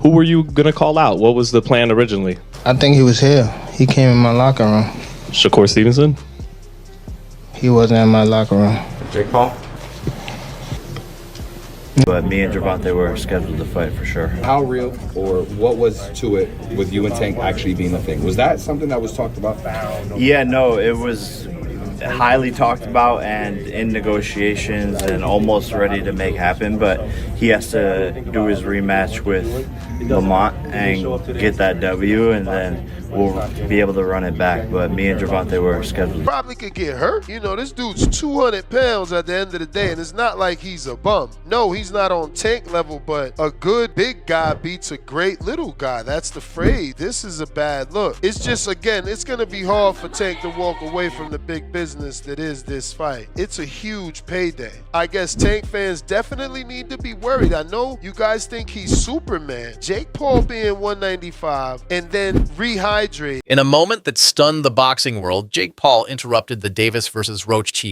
Who were you going to call out? What was the plan originally? I think he was here. He came in my locker room. Shakur Stevenson? He wasn't in my locker room. Jake Paul? But me and Gervonta were scheduled to fight for sure. How real or what was to it with you and Tank actually being a thing? Was that something that was talked about? Yeah, no, it was highly talked about and in negotiations and almost ready to make happen, but he has to do his rematch with Lamont and get that W, and then we'll be able to run it back. But me and Gervonta were scheduled. Probably could get hurt. You know, this dude's 200 pounds at the end of the day, and it's not like he's a bum. No, he's not on Tank level, but a good big guy beats a great little guy. That's the phrase. This is a bad look. It's just, again, it's going to be hard for Tank to walk away from the big business that is this fight. It's a huge payday. I guess Tank fans definitely need to be worried. I know you guys think he's Superman. Jake Paul being 195 and then rehydrate. In a moment that stunned the boxing world, Jake Paul interrupted the Davis versus Roach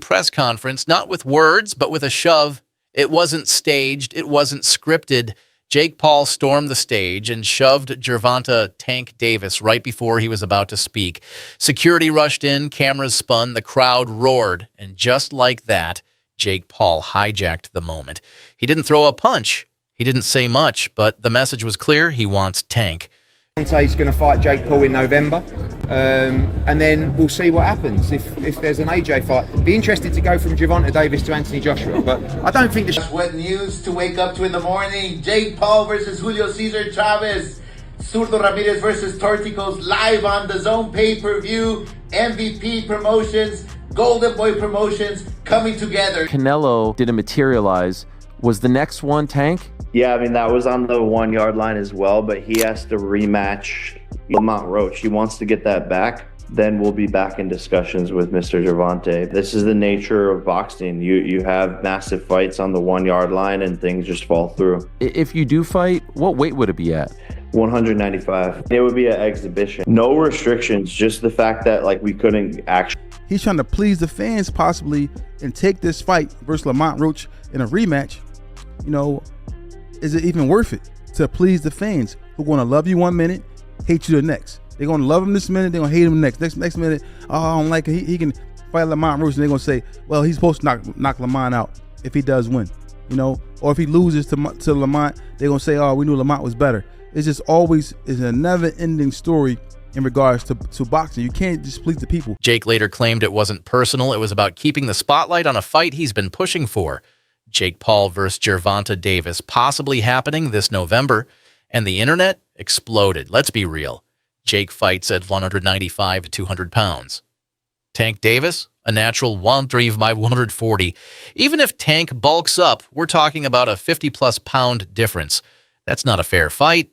press conference, not with words, but with a shove. It wasn't staged. It wasn't scripted. Jake Paul stormed the stage and shoved Gervonta Tank Davis right before he was about to speak. Security rushed in, cameras spun, the crowd roared, and just like that, Jake Paul hijacked the moment. He didn't throw a punch. He didn't say much, but the message was clear. He wants Tank. He's going to fight Jake Paul in November, and then we'll see what happens if there's an AJ fight. Be interested to go from Gervonta Davis to Anthony Joshua, but I don't think That's what news to wake up to in the morning. Jake Paul versus Julio Cesar Chavez. Zurdo Ramirez versus Torticos live on the Zone pay-per-view. MVP Promotions, Golden Boy Promotions coming together. Canelo didn't materialize. Was the next one Tank? Yeah, I mean, that was on the 1 yard line as well, but he has to rematch Lamont Roach. He wants to get that back. Then we'll be back in discussions with Mr. Gervonta. This is the nature of boxing. You have massive fights on the 1 yard line and things just fall through. If you do fight, what weight would it be at? 195. It would be an exhibition. No restrictions, just the fact that like we couldn't actually. He's trying to please the fans possibly and take this fight versus Lamont Roach in a rematch. You know, is it even worth it to please the fans who are going to love you 1 minute, hate you the next? They're going to love him this minute, they're going to hate him the next minute. Oh, I don't like it. He can fight Lamont Roach, and they're going to say, well, he's supposed to knock Lamont out if he does win, you know? Or if he loses to Lamont, they're going to say, oh, we knew Lamont was better. It's just always is a never-ending story in regards to boxing. You can't just please the people. Jake later claimed it wasn't personal. It was about keeping the spotlight on a fight he's been pushing for. Jake Paul versus Gervonta Davis, possibly happening this November, and the internet exploded. Let's be real. Jake fights at 195 to 200 pounds. Tank Davis, a natural 135 by 140. Even if Tank bulks up, we're talking about a 50-plus pound difference. That's not a fair fight.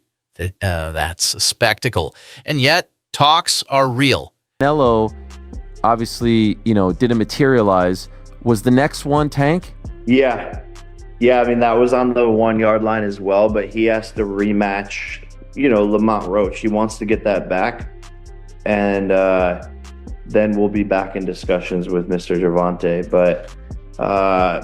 That's a spectacle. And yet, talks are real. Canelo, obviously, didn't materialize. Was the next one Tank? Yeah, I mean, that was on the 1 yard line as well, but he has to rematch, Lamont Roach. He wants to get that back, and then we'll be back in discussions with Mr. Gervonta. But,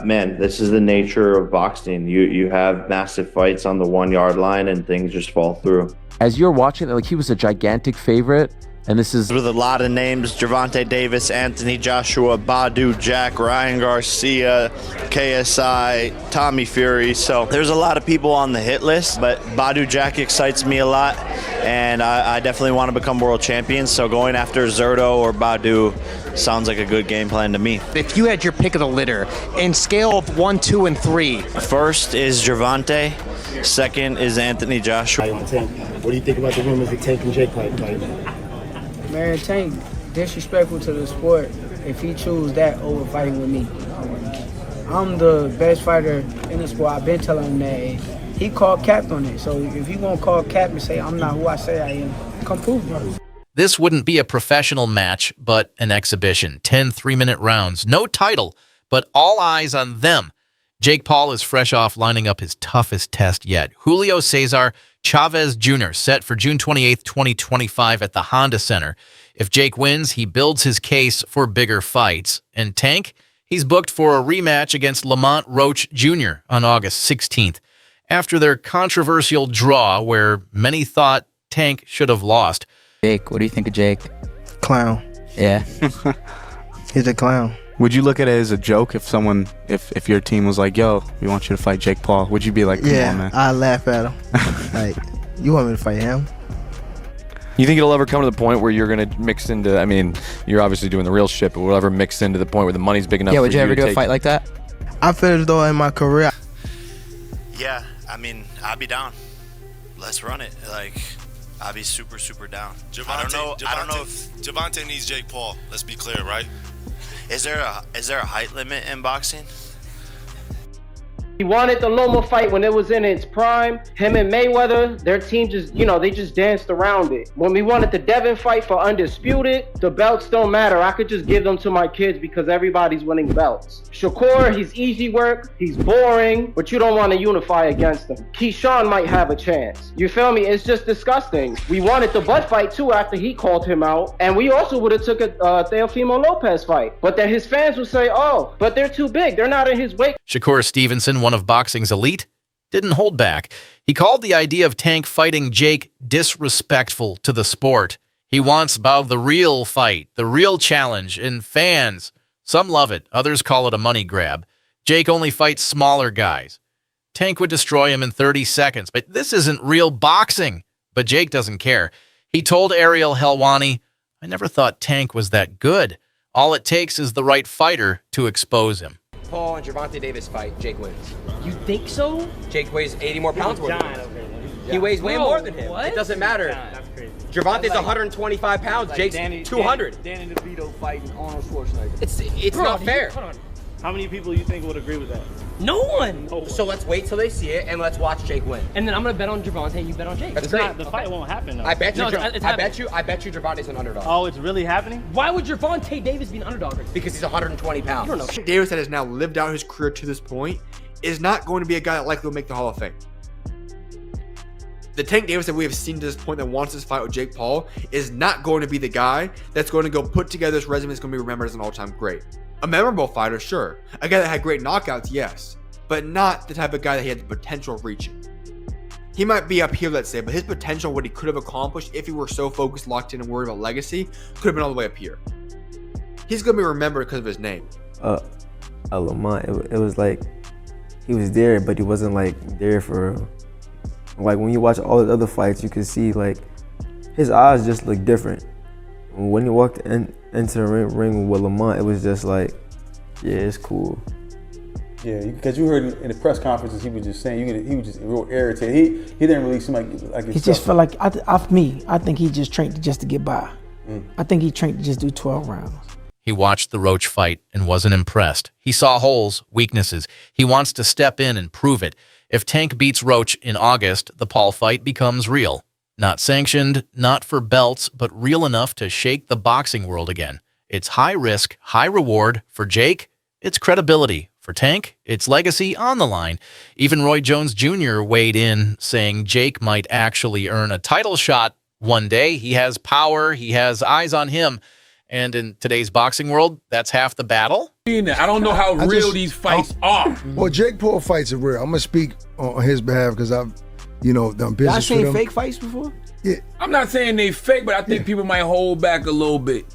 man, this is the nature of boxing. You have massive fights on the 1 yard line, and things just fall through. As you're watching it, like, he was a gigantic favorite. And this is with a lot of names: Gervonta Davis, Anthony Joshua, Badu Jack, Ryan Garcia, KSI, Tommy Fury. So there's a lot of people on the hit list, but Badu Jack excites me a lot, and I definitely want to become world champion. So going after Zurdo or Badu sounds like a good game plan to me. If you had your pick of the litter, in scale of 1, 2, and 3. First is Gervonta. Second is Anthony Joshua. What do you think about the rumors of Tank and Jake fight? Man, Tank disrespectful to the sport if he choose that over fighting with me. I'm the best fighter in the sport. I've been telling him that. He called cap on it. So if you gonna call cap and say I'm not who I say I am, come prove it. This wouldn't be a professional match, but an exhibition. 10 3-minute rounds. No title, but all eyes on them. Jake Paul is fresh off lining up his toughest test yet. Julio Cesar Chavez Jr. set for June 28, 2025 at the Honda Center. If Jake wins, he builds his case for bigger fights. And Tank, he's booked for a rematch against Lamont Roach Jr. on August 16th. After their controversial draw where many thought Tank should have lost. Jake, what do you think of Jake? Clown. Yeah. He's a clown. Would you look at it as a joke if someone, if your team was like, yo, we want you to fight Jake Paul? Would you be like, come on, man? I laugh at him. Like, you want me to fight him? You think it'll ever come to the point where you're going to mix into, I mean, you're obviously doing the real shit, but will it ever mix into the point where the money's big enough Yeah, for would you ever to do a take- fight like that? I feel as though in my career, Yeah, I mean, I'd be down. Let's run it. Like, I'd be super, super down. I don't know if Gervonta needs Jake Paul. Let's be clear, right? is there a height limit in boxing? He wanted the Loma fight when it was in its prime. Him and Mayweather, their team just, they just danced around it. When we wanted the Devin fight for Undisputed, the belts don't matter. I could just give them to my kids because everybody's winning belts. Shakur, he's easy work, he's boring, but you don't want to unify against him. Keyshawn might have a chance. You feel me? It's just disgusting. We wanted the Bud fight too after he called him out, and we also would have took a Teofimo Lopez fight. But then his fans would say, oh, but they're too big. They're not in his weight. Shakur Stevenson, one of boxing's elite, didn't hold back. He called the idea of Tank fighting Jake disrespectful to the sport. He wants about the real fight, the real challenge, and fans. Some love it. Others call it a money grab. Jake only fights smaller guys. Tank would destroy him in 30 seconds, but this isn't real boxing. But Jake doesn't care. He told Ariel Helwani, I never thought Tank was that good. All it takes is the right fighter to expose him. Paul and Gervonta Davis fight, Jake wins. You think so? Jake weighs 80 more pounds. He weighs way Bro, more than him. what? It doesn't matter. That's crazy. Gervonta's Like- 125 pounds. Jake's 200. Danny DeVito fighting Arnold Schwarzenegger. It's not fair. Hold on. How many people you think would agree with that? No one. So let's wait till they see it and let's watch Jake win. And then I'm gonna bet on Gervonta and you bet on Jake. That's It's great. not- the fight won't happen though. I bet you. No, it's I bet you Gervonta's an underdog. Oh, it's really happening? Why would Gervonta Davis be an underdog? Because he's 120 pounds. You don't know. Davis that has now lived out his career to this point is not going to be a guy that likely will make the Hall of Fame. The Tank Davis that we have seen to this point that wants this fight with Jake Paul is not going to be the guy that's going to go put together this resume that's going to be remembered as an all-time great. A memorable fighter, sure. A guy that had great knockouts, yes. But not the type of guy that he had the potential of reaching. He might be up here, let's say, but his potential, what he could have accomplished if he were so focused, locked in, and worried about legacy, could have been all the way up here. He's going to be remembered because of his name. Lamont, it was like he was there, but he wasn't like there for real. Like when you watch all the other fights, you can see like his eyes just look different. When he walked into the ring with Lamont, it was just like, yeah, it's cool. Yeah, because you heard in the press conferences, he was just saying he was just real irritated. He didn't really seem like He just felt like I think he just trained just to get by. I think he trained to just do 12 rounds. He watched the Roach fight and wasn't impressed. He saw holes, weaknesses. He wants to step in and prove it. If Tank beats Roach in August, the Paul fight becomes real. Not sanctioned, not for belts, but real enough to shake the boxing world again. It's high risk, high reward. For Jake, it's credibility. For Tank, it's legacy on the line. Even Roy Jones Jr. weighed in, saying Jake might actually earn a title shot one day. He has power. He has eyes on him. And in today's boxing world, that's half the battle. I don't know how real these fights are. Well, Jake Paul fights are real. I'm gonna speak on his behalf because I've, done business Y'all with seen him. fake fights before? Yeah. I'm not saying they fake, but I think people might hold back a little bit.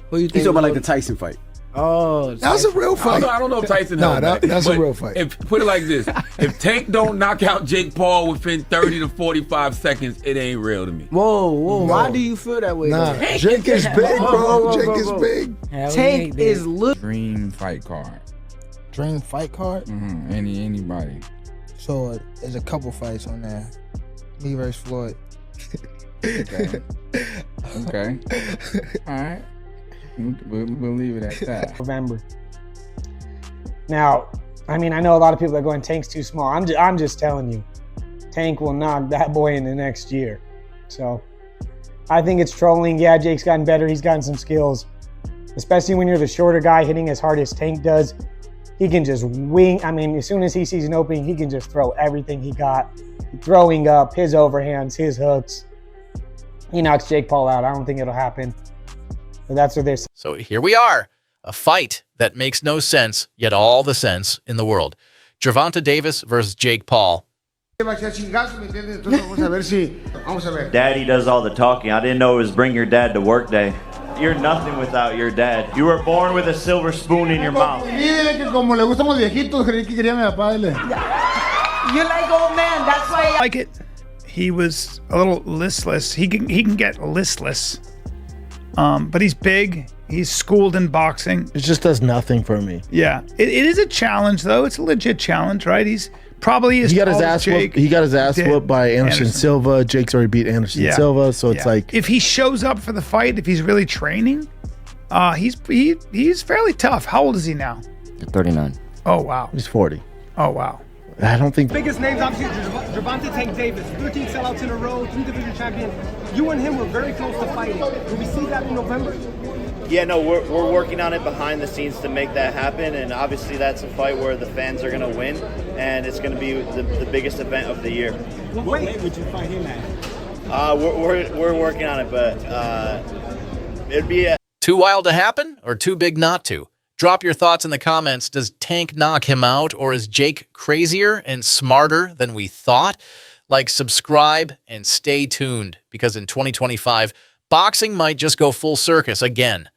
What do you He's talking about like the Tyson fight. Oh, That's a real fight. I don't know if Tyson Nah, held back. that's a But real fight. Put it like this: if Tank don't knock out Jake Paul within 30 to 45 seconds, it ain't real to me. Whoa, No. why do you feel that way? Nah, though? Jake is big, bro. Jake is bro. big. Tank is Dream fight card. Dream fight card. Anybody. So there's a couple fights on there. Me versus Floyd. Okay. Okay. All right. We'll leave it at that. November. Now, I mean, I know a lot of people are going, Tank's too small. I'm just telling you, Tank will knock that boy in the next year. So I think it's trolling. Yeah, Jake's gotten better. He's gotten some skills, especially when you're the shorter guy hitting as hard as Tank does. He can just wing. I mean, as soon as he sees an opening, he can just throw everything he got. Throwing up, his overhands, his hooks. He knocks Jake Paul out. I don't think it'll happen. But that's what they're saying. So here we are, a fight that makes no sense, yet all the sense in the world. Gervonta Davis versus Jake Paul. Daddy does all the talking. I didn't know it was bring your dad to work day. You're nothing without your dad. You were born with a silver spoon in your mouth. You like old man, that's why I like it. He was a little listless. He can get listless. But he's big. He's schooled in boxing. It just does nothing for me. Yeah. It is a challenge though. It's a legit challenge, right? He's probably he got his ass whooped. He got his ass whooped by Anderson Silva. Jake's already beat Anderson Silva, so it's like if he shows up for the fight, if he's really training, he's fairly tough. How old is he now? 39. Oh wow. He's 40. Oh wow. I don't think biggest names obviously Gervonta Tank Davis, 13 sellouts in a row, 3 division champion. You and him were very close to fighting. Will we see that in November? Yeah, no, we're working on it behind the scenes to make that happen, and obviously that's a fight where the fans are going to win, and it's going to be the biggest event of the year. What weight would you fight him at? We're working on it, but it'd be too wild to happen or too big not to? Drop your thoughts in the comments. Does Tank knock him out, or is Jake crazier and smarter than we thought? Like, subscribe, and stay tuned, because in 2025, boxing might just go full circus again.